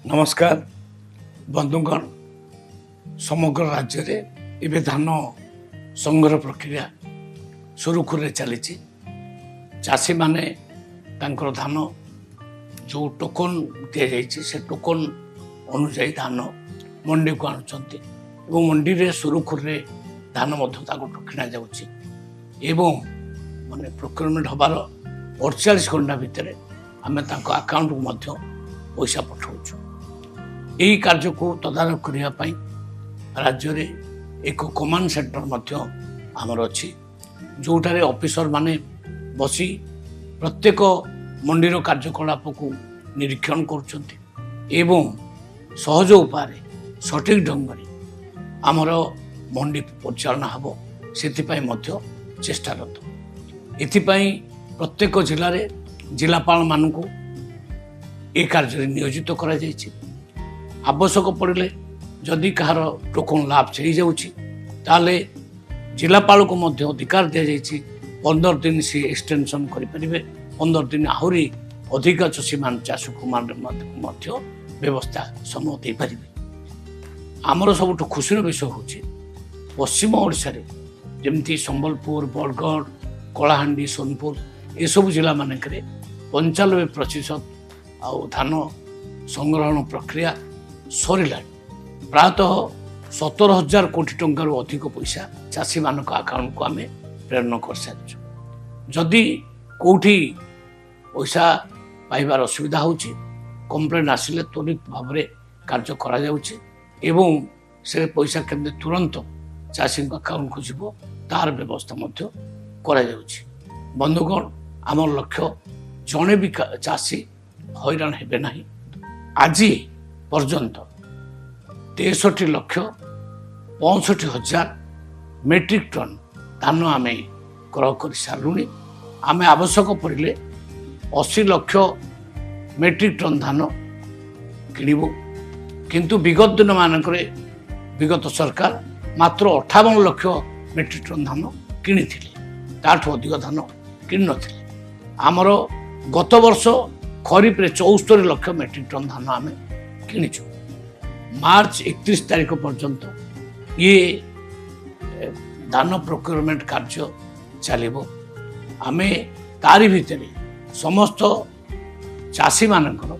नमस्कार बंधुगण। समग्र राज्य में एवं धान संग्रह प्रक्रिया सुरुखुर चली चाषी माने तांकर धान जो टोकन दि जाइए से टोकन अनुजाई धान मंडी को आणुंट मंडी में सुरुखुर धान किणा जाऊँगी माने प्रोक्योरमेंट हबार 48 घंटा भितर आम अकाउंट को पैसा पठाऊँ। यही कार्य को तदारख करने राज्य में एक कमांड सेंटर आमर अच्छी जोठारे ऑफिसर माने बसी प्रत्येक मंडीर कार्यकलाप को निरीक्षण करुँच सहज उपाय सठिक ढंग आमर मंडी परिचालना हम से चेष्टारत। एथिपाई प्रत्येक जिले में जिलापाल मान को ए कार्य नियोजित करा जायछि। आवश्यक पड़े जदि कहार टोकन लाभ चली जाऊँगी जिलापाल को अधिकार दि जाइए 15 दिन सी एक्सटेंशन करें 15 दिन आहरी अधिक चाषी मान चाष को व्यवस्था समय दे पारे। आमर सब खुशी विषय हूँ पश्चिम ओडिशा रे जमती संबलपुर बरगढ़ कलाहांडी सोनपुर ये सब जिला मानक 95% धान संग्रहण प्रक्रिया सरिला। प्रायतः 17,000 कोटी टंकार अधिक पैसा चाषी मान अकाउंट को आम प्रेरण कर सारी। जदि कौटी पैसा पाइबार असुविधा होची कंप्लेन आसिले त्वरित भाव में कार्य करा जाउची एवं से पैसा केमते तुरंत चाषी अकाउंट को जीव तार व्यवस्था करा जाउची। बंधुगण आम लक्ष्य जड़े भी चाषी हैरान हेबे नहीं। आज पर्यंत 63,65,000 मेट्रिक टन धान आम क्रय कर सारूनी। आम आवश्यक पड़े 80 लाख मेट्रिक टन धान किणव किंतु विगत दिन मानक विगत सरकार मात्र 58 लाख मेट्रिक टन धान किणी ताठू अधिक धान किण नथिले। आमर गत वर्ष खरीफ रे 74 लाख मेट्रिक टन धान आम किणीचु। मार्च 31 तारीख पर्यंत ये धान प्रोक्योरमेंट कार्य चलिबो। आमे तारी भितर समस्त चाषी मानकर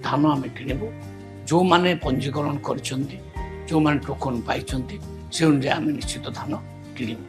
धान आम किणबू जो माने पंजीकरण कर जो माने टोकन पाई से अनुसार आम निश्चित धान किणबू।